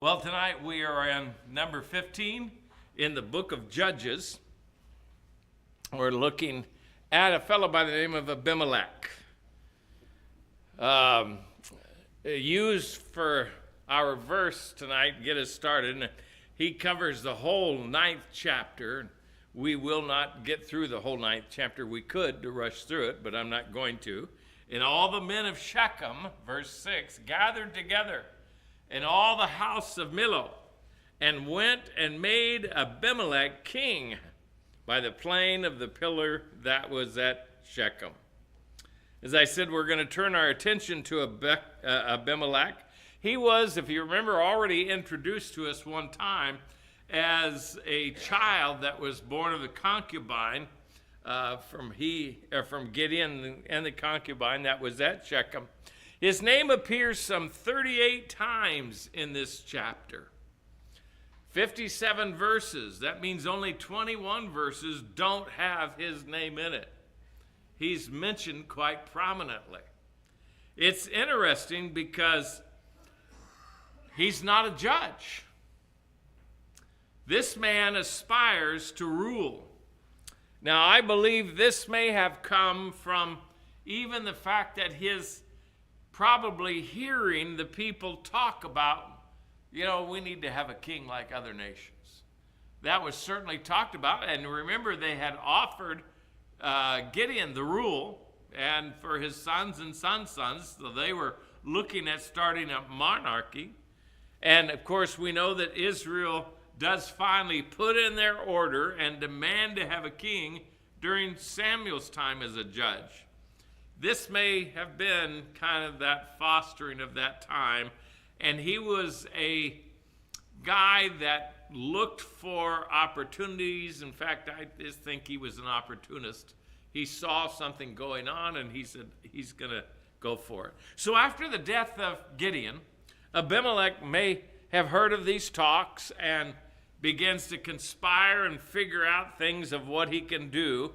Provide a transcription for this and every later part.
Well, tonight we are in number 15 in the book of Judges. We're looking at a fellow by the name of Abimelech. Used for our verse tonight, get us started. And he covers the whole 9th chapter. We will not get through the whole 9th chapter. We could to rush through it, but I'm not going to. And all the men of Shechem, verse 6, gathered together in all the house of Millo, and went and made Abimelech king by the plain of the pillar that was at Shechem. As I said, we're going to turn our attention to Abimelech. He was, if you remember, already introduced to us one time as a child that was born of the concubine from Gideon and the concubine that was at Shechem. His name appears some 38 times in this chapter. 57 verses. That means only 21 verses don't have his name in it. He's mentioned quite prominently. It's interesting because he's not a judge. This man aspires to rule. Now, I believe this may have come from even the fact that his probably hearing the people talk about, we need to have a king like other nations. That was certainly talked about. And remember, they had offered Gideon the rule and for his sons and sons. So they were looking at starting a monarchy. And of course, we know that Israel does finally put in their order and demand to have a king during Samuel's time as a judge. This may have been kind of that fostering of that time. And he was a guy that looked for opportunities. In fact, I just think he was an opportunist. He saw something going on and he said he's going to go for it. So after the death of Gideon, Abimelech may have heard of these talks and begins to conspire and figure out things of what he can do.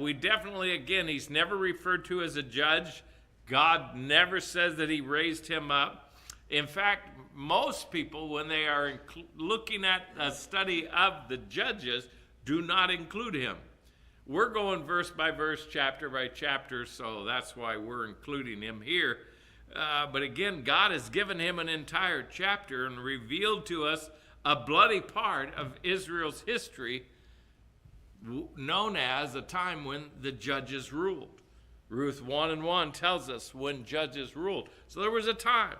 We definitely, again, he's never referred to as a judge. God never says that he raised him up. In fact, most people, when they are looking at a study of the judges, do not include him. We're going verse by verse, chapter by chapter, so that's why we're including him here. But again, God has given him an entire chapter and revealed to us a bloody part of Israel's history known as a time when the judges ruled. Ruth 1:1 tells us when judges ruled. So there was a time.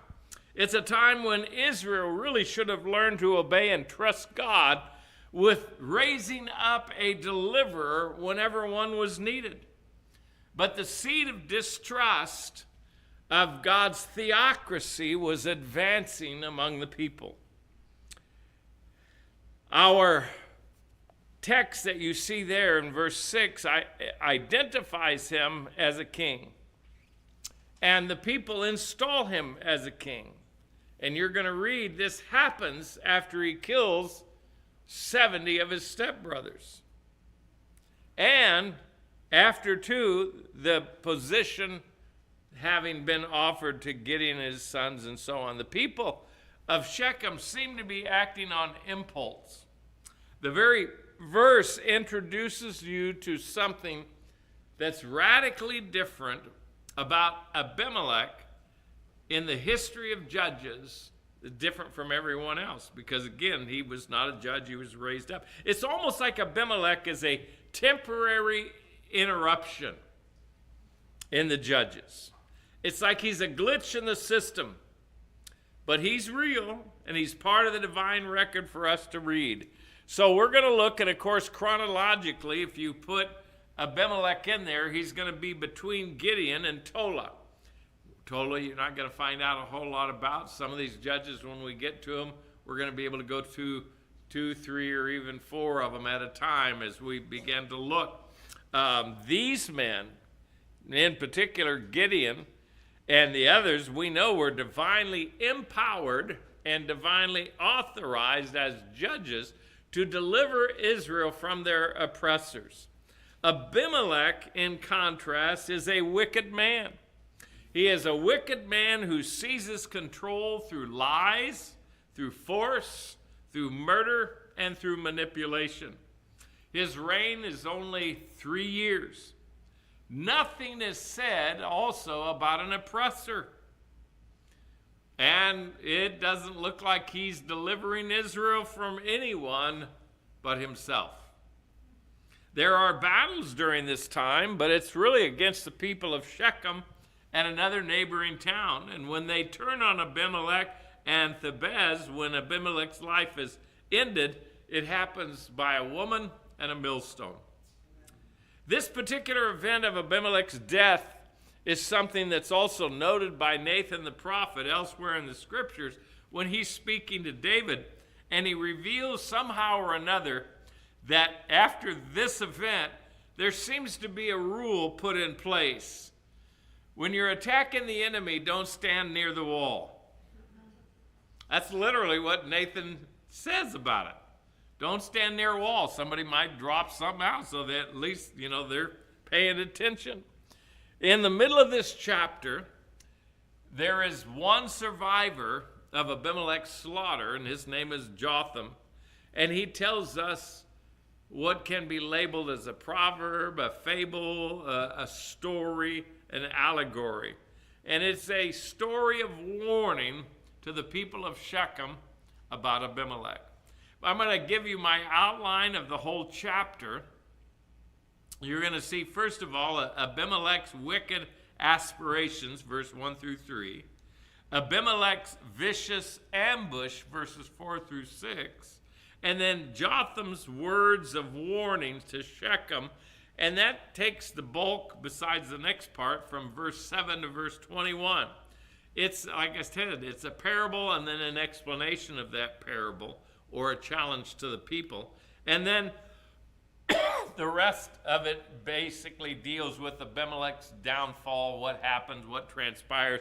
It's a time when Israel really should have learned to obey and trust God with raising up a deliverer whenever one was needed. But the seed of distrust of God's theocracy was advancing among the people. Our text that you see there in verse 6 identifies him as a king. And the people install him as a king. And you're going to read this happens after he kills 70 of his stepbrothers. And after, too, the position having been offered to Gideon and his sons and so on. The people of Shechem seem to be acting on impulse. The very verse introduces you to something that's radically different about Abimelech in the history of judges, different from everyone else, because again, he was not a judge, he was raised up. It's almost like Abimelech is a temporary interruption in the judges. It's like he's a glitch in the system, but he's real and he's part of the divine record for us to read. So we're going to look, and of course, chronologically, if you put Abimelech in there, he's going to be between Gideon and Tola. Tola, you're not going to find out a whole lot about. Some of these judges, when we get to them, we're going to be able to go to 2, 3, or even 4 of them at a time as we begin to look. These men, in particular Gideon and the others, we know were divinely empowered and divinely authorized as judges to deliver Israel from their oppressors. Abimelech, in contrast, is a wicked man. He is a wicked man who seizes control through lies, through force, through murder, and through manipulation. His reign is only 3 years. Nothing is said also about an oppressor. And it doesn't look like he's delivering Israel from anyone but himself. There are battles during this time, but it's really against the people of Shechem and another neighboring town. And when they turn on Abimelech and Thebez, when Abimelech's life is ended, it happens by a woman and a millstone. This particular event of Abimelech's death is something that's also noted by Nathan the prophet elsewhere in the scriptures when he's speaking to David, and he reveals somehow or another that after this event, there seems to be a rule put in place. When you're attacking the enemy, don't stand near the wall. That's literally what Nathan says about it. Don't stand near a wall. Somebody might drop something out so that at least, they're paying attention. In the middle of this chapter, there is one survivor of Abimelech's slaughter, and his name is Jotham. And he tells us what can be labeled as a proverb, a fable, a story, an allegory. And it's a story of warning to the people of Shechem about Abimelech. I'm going to give you my outline of the whole chapter. You're going to see, first of all, Abimelech's wicked aspirations, verse 1 through 3. Abimelech's vicious ambush, verses 4 through 6. And then Jotham's words of warning to Shechem. And that takes the bulk, besides the next part, from verse 7 to verse 21. It's, like I said, it's a parable and then an explanation of that parable, or a challenge to the people. And then the rest of it basically deals with Abimelech's downfall, what happens, what transpires.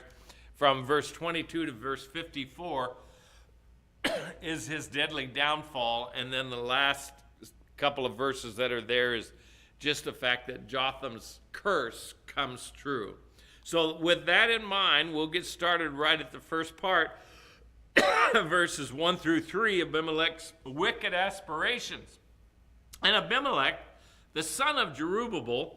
From verse 22 to verse 54 is his deadly downfall. And then the last couple of verses that are there is just the fact that Jotham's curse comes true. So with that in mind, we'll get started right at the first part, verses 1 through 3, Abimelech's wicked aspirations. And Abimelech, the son of Jerubbaal,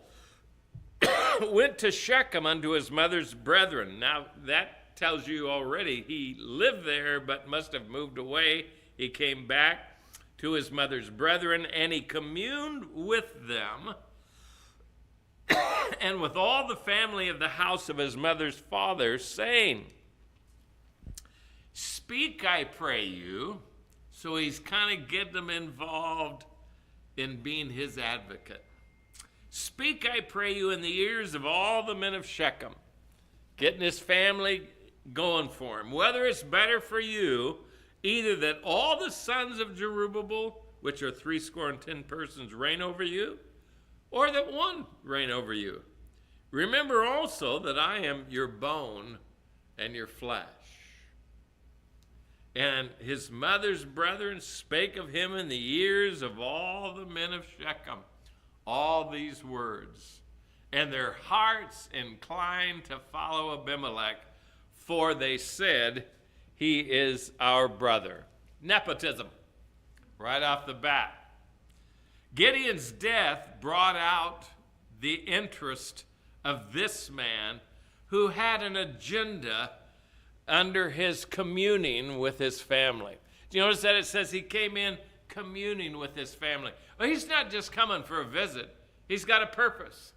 went to Shechem unto his mother's brethren. Now, that tells you already he lived there but must have moved away. He came back to his mother's brethren, and he communed with them and with all the family of the house of his mother's father, saying, "Speak, I pray you." So he's kind of getting them involved in being his advocate. "Speak, I pray you, in the ears of all the men of Shechem," getting his family going for him, "whether it's better for you, either that all the sons of Jerubbaal, which are 70 persons, reign over you, or that one reign over you. Remember also that I am your bone and your flesh." And his mother's brethren spake of him in the ears of all the men of Shechem all these words. And their hearts inclined to follow Abimelech, for they said, "He is our brother." Nepotism, right off the bat. Gideon's death brought out the interest of this man who had an agenda under his communing with his family. Do you notice that it says he came in communing with his family? Well, he's not just coming for a visit. He's got a purpose.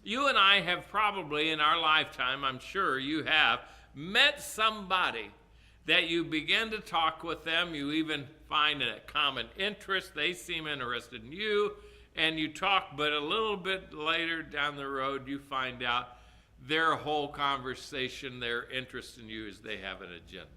You and I have probably in our lifetime, I'm sure you have, met somebody that you begin to talk with them. You even find a common interest. They seem interested in you, and you talk, but a little bit later down the road, you find out their whole conversation, their interest in you is they have an agenda.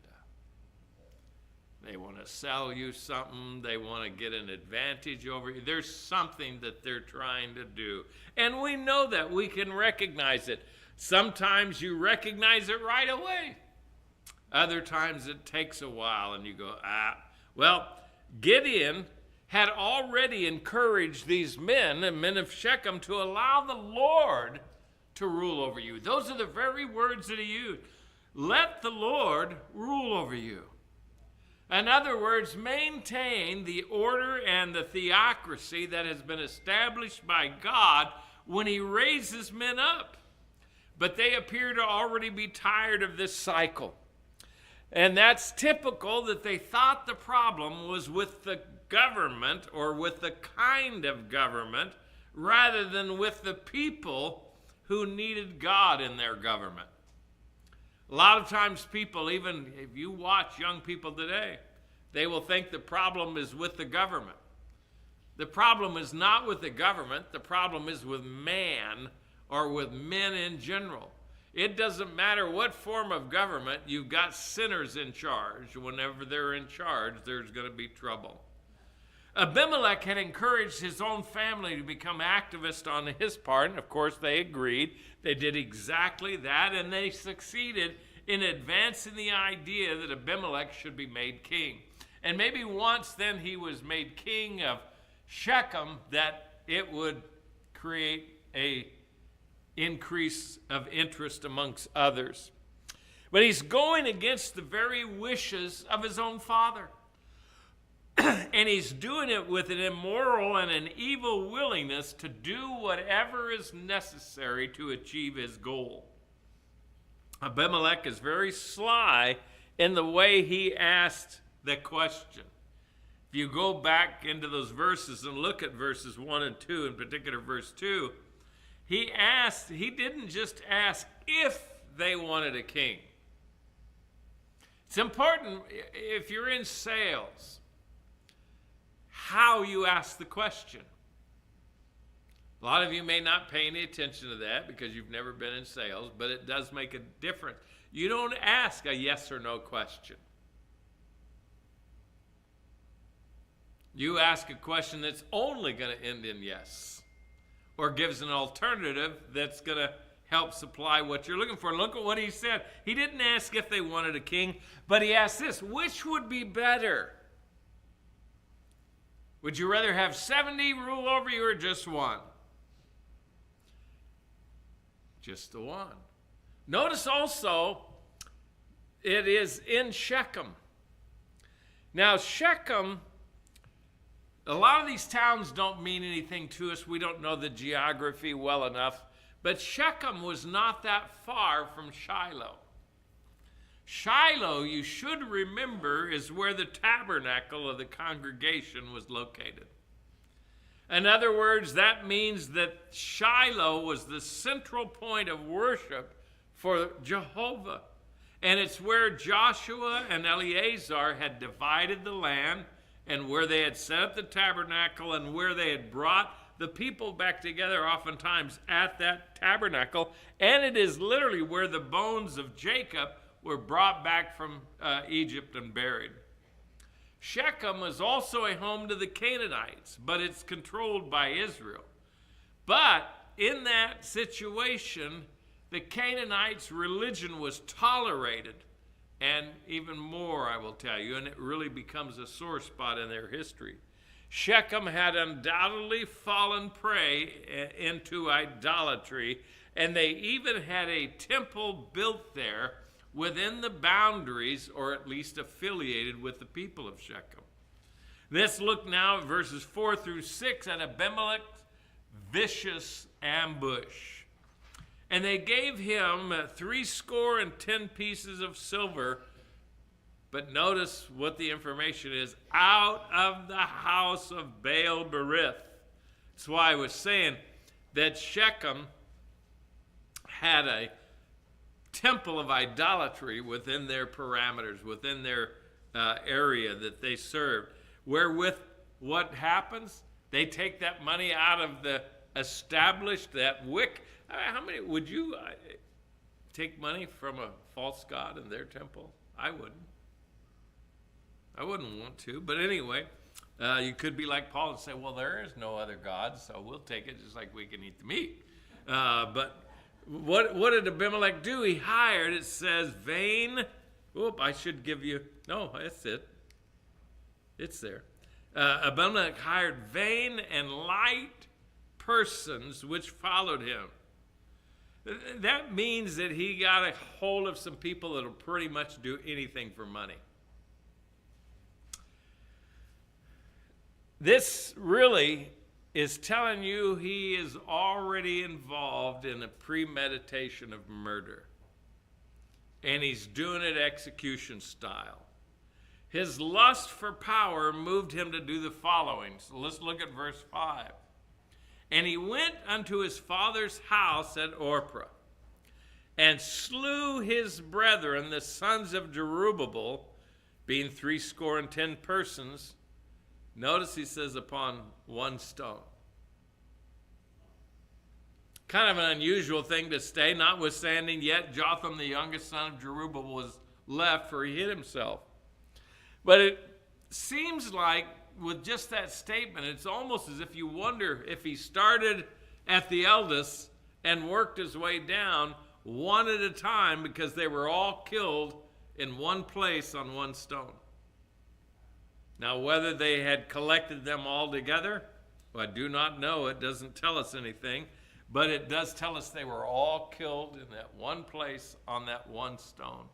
They want to sell you something. They want to get an advantage over you. There's something that they're trying to do. And we know that. We can recognize it. Sometimes you recognize it right away. Other times it takes a while and you go, Well, Gideon had already encouraged these men, the men of Shechem, to allow the Lord to rule over you. Those are the very words that he used. Let the Lord rule over you. In other words, maintain the order and the theocracy that has been established by God when he raises men up. But they appear to already be tired of this cycle. And that's typical, that they thought the problem was with the government or with the kind of government rather than with the people who needed God in their government. A lot of times people, even if you watch young people today, they will think the problem is with the government. The problem is not with the government. The problem is with man or with men in general. It doesn't matter what form of government, you've got sinners in charge. Whenever they're in charge, there's going to be trouble. Abimelech had encouraged his own family to become activists on his part, and of course they agreed. They did exactly that, and they succeeded in advancing the idea that Abimelech should be made king. And maybe once then he was made king of Shechem, that it would create a increase of interest amongst others. But he's going against the very wishes of his own father. And he's doing it with an immoral and an evil willingness to do whatever is necessary to achieve his goal. Abimelech is very sly in the way he asked the question. If you go back into those verses and look at verses 1 and 2, in particular verse 2, he didn't just ask if they wanted a king. It's important, if you're in sales, how you ask the question. A lot of you may not pay any attention to that because you've never been in sales, but it does make a difference. You don't ask a yes or no question. You ask a question that's only going to end in yes, or gives an alternative that's going to help supply what you're looking for. Look at what he said. He didn't ask if they wanted a king, but he asked this: which would be better? Would you rather have 70 rule over you or just one? Just the one. Notice also, it is in Shechem. Now, Shechem, a lot of these towns don't mean anything to us. We don't know the geography well enough. But Shechem was not that far from Shiloh. Shiloh, you should remember, is where the tabernacle of the congregation was located. In other words, that means that Shiloh was the central point of worship for Jehovah. And it's where Joshua and Eleazar had divided the land, and where they had set up the tabernacle, and where they had brought the people back together oftentimes at that tabernacle. And it is literally where the bones of Jacob were brought back from Egypt and buried. Shechem was also a home to the Canaanites, but it's controlled by Israel. But in that situation, the Canaanites' religion was tolerated, and even more, I will tell you, and it really becomes a sore spot in their history. Shechem had undoubtedly fallen prey into idolatry, and they even had a temple built there within the boundaries, or at least affiliated with the people of Shechem. Let's look now at verses 4 through 6 at Abimelech's vicious ambush. And they gave him 70 pieces of silver. But notice what the information is: out of the house of Baal Berith. That's why I was saying that Shechem had a temple of idolatry within their parameters, within their area that they served. Wherewith, what happens? They take that money out of the established, that wick. How many would you take money from a false god in their temple? I wouldn't. I wouldn't want to, but anyway, you could be like Paul and say, well, there is no other God, so we'll take it just like we can eat the meat. But what did Abimelech do? He hired, it says, vain. I should give you, no, that's it. It's there. Abimelech hired vain and light persons which followed him. That means that he got a hold of some people that'll pretty much do anything for money. This really is telling you he is already involved in a premeditation of murder. And he's doing it execution style. His lust for power moved him to do the following. So let's look at verse 5. And he went unto his father's house at Orpah, and slew his brethren, the sons of Jerubbaal, being 70 persons. Notice he says upon one stone. Kind of an unusual thing to say, notwithstanding yet Jotham, the youngest son of Jerubbaal, was left, for he hid himself. But it seems like with just that statement, it's almost as if you wonder if he started at the eldest and worked his way down one at a time, because they were all killed in one place on one stone. Now, whether they had collected them all together, well, I do not know. It doesn't tell us anything. But it does tell us they were all killed in that one place on that one stone.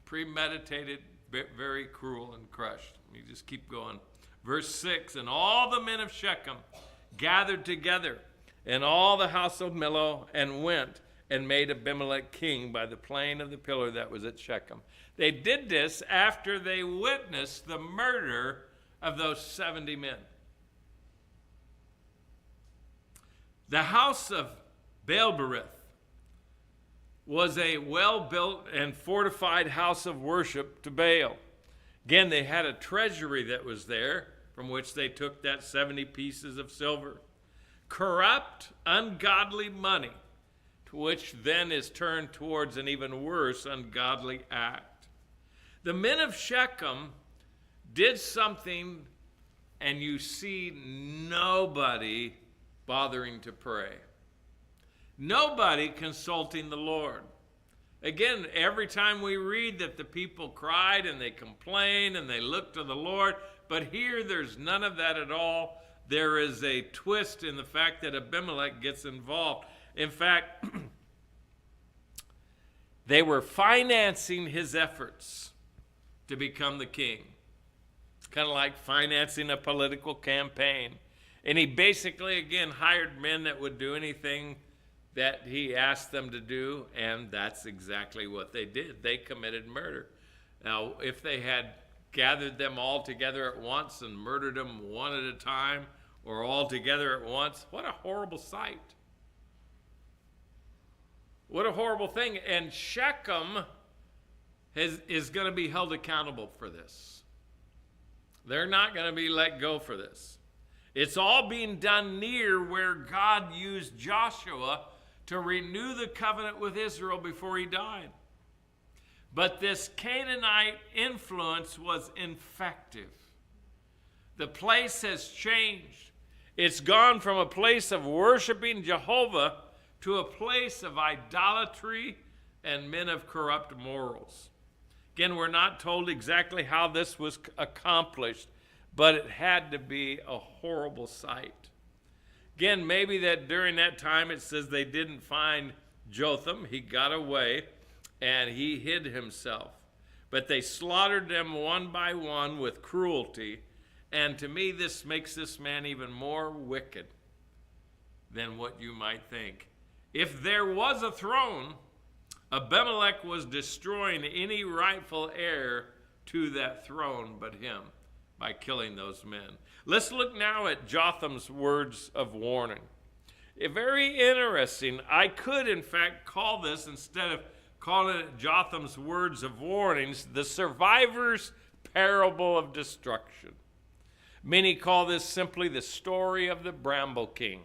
Premeditated, very cruel and crushed. Let me just keep going. Verse 6, and all the men of Shechem gathered together, and all the house of Millo, and went and made Abimelech king by the plain of the pillar that was at Shechem. They did this after they witnessed the murder of those 70 men. The house of Baalberith was a well-built and fortified house of worship to Baal. Again, they had a treasury that was there from which they took that 70 pieces of silver. Corrupt, ungodly money, to which then is turned towards an even worse ungodly act. The men of Shechem did something, and you see nobody bothering to pray. Nobody consulting the Lord. Again, every time we read that the people cried and they complained and they looked to the Lord, but here there's none of that at all. There is a twist in the fact that Abimelech gets involved. In fact, they were financing his efforts to become the king. Kind of like financing a political campaign. And he basically, again, hired men that would do anything that he asked them to do, and that's exactly what they did. They committed murder. Now, if they had gathered them all together at once and murdered them one at a time or all together at once, what a horrible sight. What a horrible thing. And Shechem is going to be held accountable for this. They're not going to be let go for this. It's all being done near where God used Joshua to renew the covenant with Israel before he died. But this Canaanite influence was infective. The place has changed. It's gone from a place of worshiping Jehovah to a place of idolatry and men of corrupt morals. Again, we're not told exactly how this was accomplished, but it had to be a horrible sight. Again, maybe that during that time it says they didn't find Jotham. He got away and he hid himself. But they slaughtered them one by one with cruelty. And to me, this makes this man even more wicked than what you might think. If there was a throne, Abimelech was destroying any rightful heir to that throne but him by killing those men. Let's look now at Jotham's words of warning. Very interesting. I could, in fact, call this, instead of calling it Jotham's words of warnings, the survivor's parable of destruction. Many call this simply the story of the Bramble King.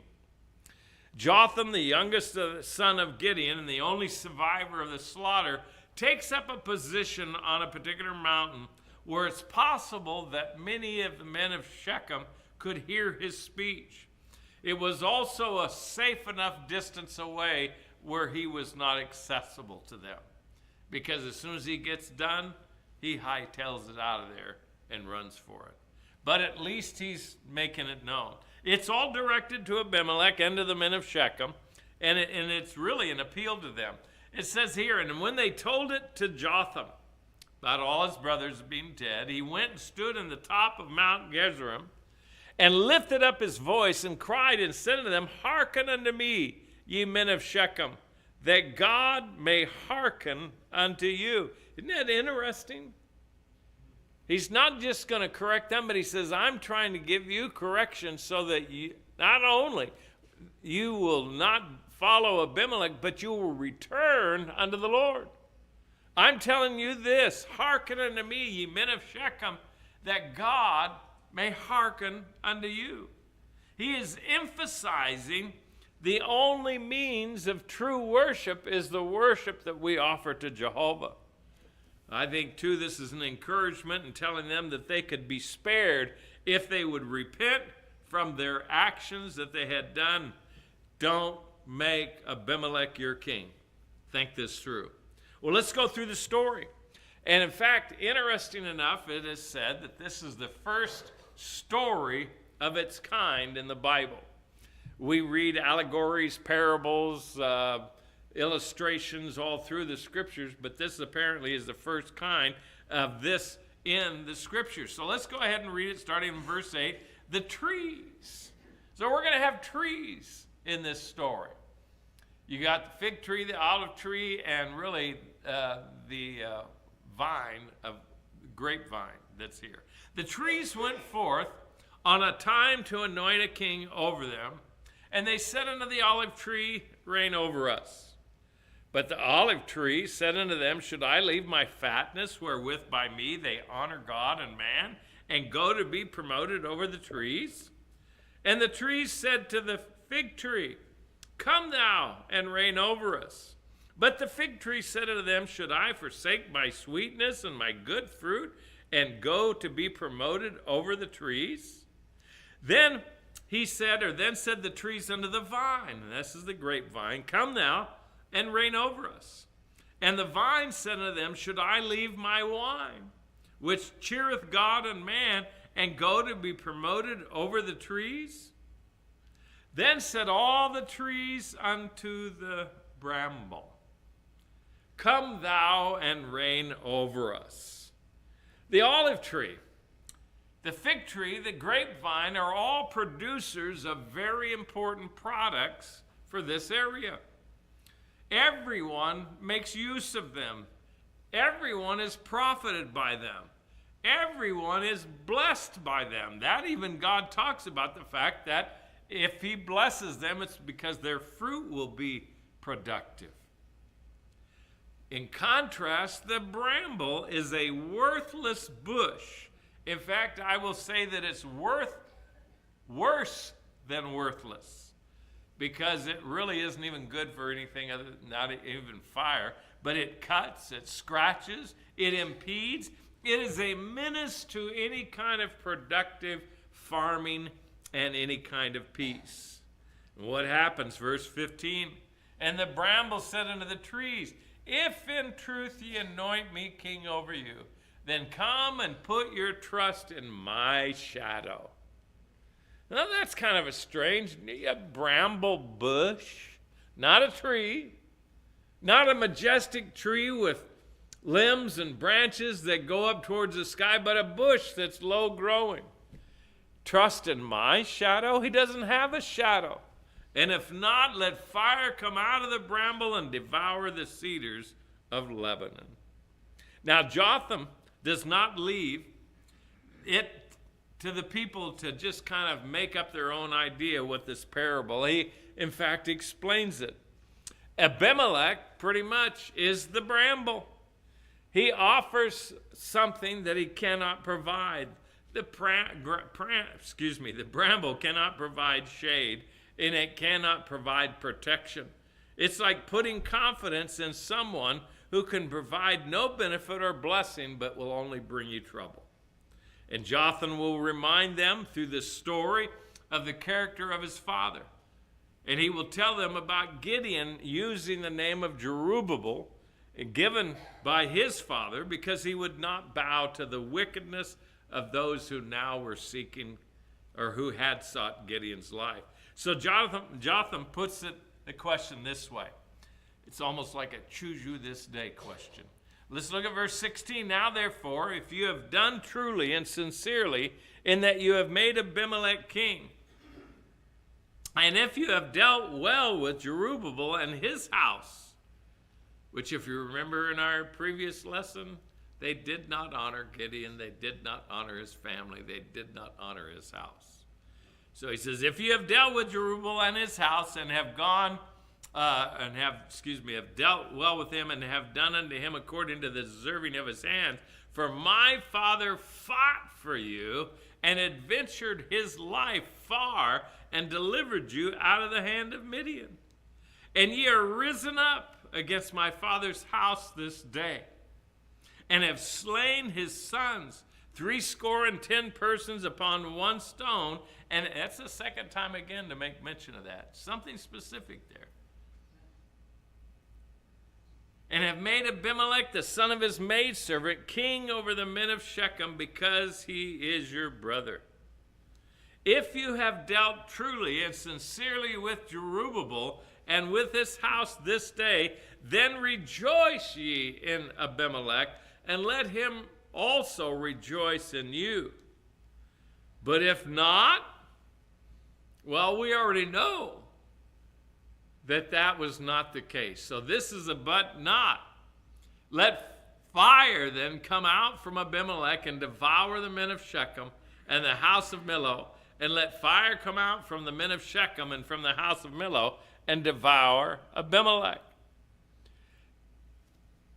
Jotham, the youngest son of Gideon and the only survivor of the slaughter, takes up a position on a particular mountain where it's possible that many of the men of Shechem could hear his speech. It was also a safe enough distance away where he was not accessible to them. Because as soon as he gets done, he hightails it out of there and runs for it. But at least he's making it known. It's all directed to Abimelech and to the men of Shechem, and it's really an appeal to them. It says here, and when they told it to Jotham, about all his brothers being dead, he went and stood in the top of Mount Gezerim, and lifted up his voice and cried and said unto them, Hearken unto me, ye men of Shechem, that God may hearken unto you. Isn't that interesting? He's not just going to correct them, but he says, I'm trying to give you correction so that you, not only you will not follow Abimelech, but you will return unto the Lord. I'm telling you this, hearken unto me, ye men of Shechem, that God may hearken unto you. He is emphasizing the only means of true worship is the worship that we offer to Jehovah. I think, too, this is an encouragement in telling them that they could be spared if they would repent from their actions that they had done. Don't make Abimelech your king. Think this through. Well, let's go through the story. And in fact, interesting enough, it is said that this is the first story of its kind in the Bible. We read allegories, parables, illustrations all through the scriptures, but this apparently is the first kind of this in the scriptures. So let's go ahead and read it starting in verse 8. The trees. So we're going to have trees in this story. You got the fig tree, the olive tree, and really the vine of grapevine that's here. The trees went forth on a time to anoint a king over them, and they said unto the olive tree, Reign over us. But the olive tree said unto them, Should I leave my fatness, wherewith by me they honor God and man, and go to be promoted over the trees? And the trees said to the fig tree, Come thou and reign over us. But the fig tree said unto them, Should I forsake my sweetness and my good fruit, and go to be promoted over the trees? Then said the trees unto the vine, and this is the grapevine, Come thou and reign over us. And the vine said unto them, Should I leave my wine, which cheereth God and man, and go to be promoted over the trees? Then said all the trees unto the bramble, Come thou and reign over us. The olive tree, the fig tree, the grapevine are all producers of very important products for this area. Everyone makes use of them. Everyone is profited by them. Everyone is blessed by them. That even God talks about the fact that if he blesses them, it's because their fruit will be productive. In contrast, the bramble is a worthless bush. In fact, I will say that it's worse than worthless, because it really isn't even good for anything other than not even fire. But it cuts, it scratches, it impedes. It is a menace to any kind of productive farming and any kind of peace. And what happens? Verse 15, And the bramble said unto the trees, If in truth ye anoint me king over you, then come and put your trust in my shadow. Now that's kind of a strange, a bramble bush, not a tree, not a majestic tree with limbs and branches that go up towards the sky, but a bush that's low growing. Trust in my shadow? He doesn't have a shadow. And if not, let fire come out of the bramble and devour the cedars of Lebanon. Now Jotham does not leave it to the people to just kind of make up their own idea with this parable. He, in fact, explains it. Abimelech pretty much is the bramble. He offers something that he cannot provide. The bramble cannot provide shade, and it cannot provide protection. It's like putting confidence in someone who can provide no benefit or blessing, but will only bring you trouble. And Jotham will remind them through this story of the character of his father. And he will tell them about Gideon using the name of Jerubbaal, given by his father, because he would not bow to the wickedness of those who now were seeking, or who had sought Gideon's life. So Jotham puts the question this way. It's almost like a choose you this day question. Let's look at verse 16. Now, therefore, if you have done truly and sincerely in that you have made Abimelech king, and if you have dealt well with Jerubbaal and his house, which if you remember in our previous lesson, they did not honor Gideon, they did not honor his family, they did not honor his house. So he says, if you have dealt with Jerubbaal and his house and have have dealt well with him and have done unto him according to the deserving of his hands, for my father fought for you and adventured his life far and delivered you out of the hand of Midian. And ye are risen up against my father's house this day, and have slain his sons, 70 persons upon one stone. And that's the second time again to make mention of that. Something specific there. And have made Abimelech, the son of his maidservant, king over the men of Shechem, because he is your brother. If you have dealt truly and sincerely with Jerubbaal and with his house this day, then rejoice ye in Abimelech, and let him also rejoice in you. But if not, well, we already know that was not the case. So this is a but not. Let fire then come out from Abimelech and devour the men of Shechem and the house of Millo, and let fire come out from the men of Shechem and from the house of Millo and devour Abimelech.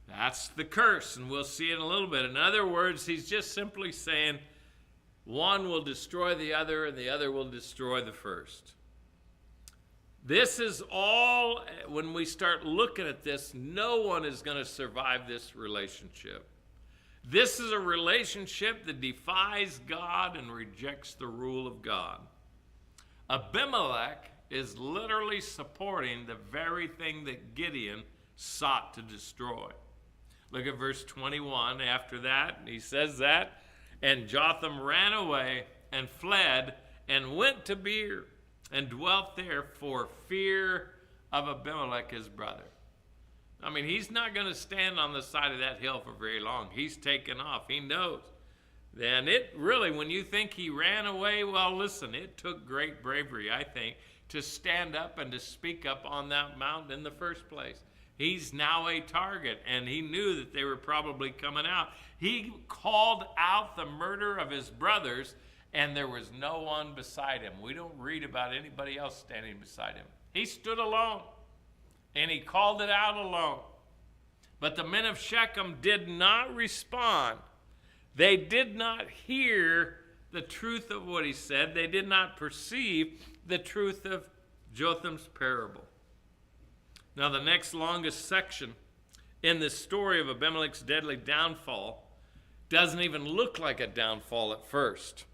That's the curse, and we'll see it in a little bit. In other words, he's just simply saying one will destroy the other and the other will destroy the first. This is all, when we start looking at this, no one is going to survive this relationship. This is a relationship that defies God and rejects the rule of God. Abimelech is literally supporting the very thing that Gideon sought to destroy. Look at verse 21. After that, he says that, and Jotham ran away and fled and went to Beer and dwelt there for fear of Abimelech, his brother. I mean, he's not going to stand on the side of that hill for very long. He's taken off. He knows. Then it really, when you think he ran away, well, listen, it took great bravery, I think, to stand up and to speak up on that mountain in the first place. He's now a target, and he knew that they were probably coming out. He called out the murder of his brothers, and there was no one beside him. We don't read about anybody else standing beside him. He stood alone, and he called it out alone. But the men of Shechem did not respond. They did not hear the truth of what he said. They did not perceive the truth of Jotham's parable. Now, the next longest section in this story of Abimelech's deadly downfall doesn't even look like a downfall at first.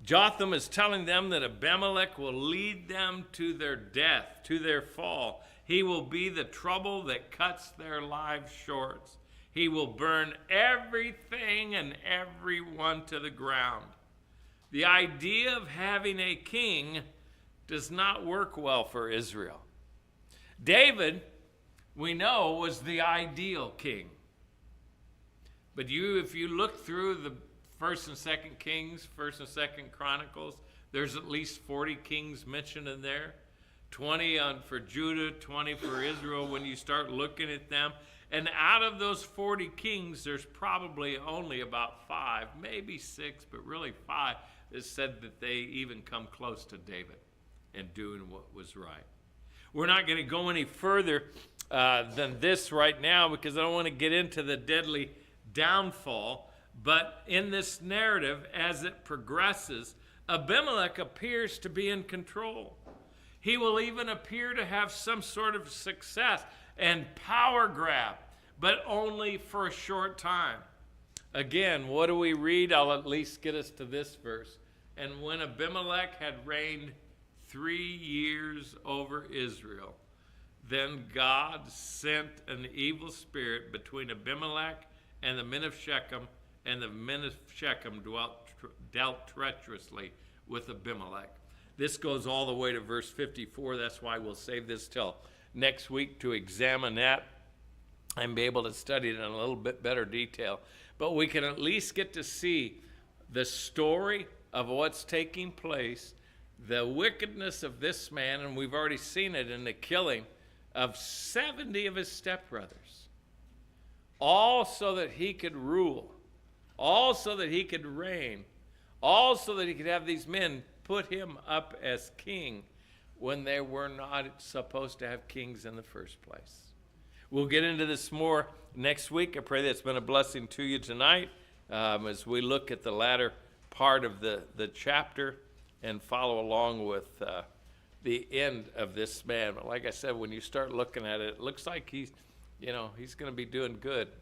Jotham is telling them that Abimelech will lead them to their death, to their fall. He will be the trouble that cuts their lives short. He will burn everything and everyone to the ground. The idea of having a king does not work well for Israel. David, we know, was the ideal king. But if you look through the 1st and 2nd Kings, 1st and 2nd Chronicles, there's at least 40 kings mentioned in there. 20 for Judah, 20 for Israel when you start looking at them. And out of those 40 kings, there's probably only about 5, maybe 6, but really 5 that said that they even come close to David and doing what was right. We're not going to go any further than this right now because I don't want to get into the deadly downfall. But in this narrative, as it progresses, Abimelech appears to be in control. He will even appear to have some sort of success and power grab, but only for a short time. Again, what do we read? I'll at least get us to this verse. And when Abimelech had reigned 3 years over Israel, then God sent an evil spirit between Abimelech and the men of Shechem, and the men of Shechem dealt treacherously with Abimelech. This goes all the way to verse 54. That's why we'll save this till next week to examine that. and be able to study it in a little bit better detail. But we can at least get to see the story of what's taking place, the wickedness of this man, and we've already seen it in the killing of 70 of his stepbrothers, all so that he could rule, all so that he could reign, all so that he could have these men put him up as king when they were not supposed to have kings in the first place. We'll get into this more next week. I pray that's been a blessing to you tonight as we look at the latter part of the chapter and follow along with the end of this man. But like I said, when you start looking at it, it looks like he's going to be doing good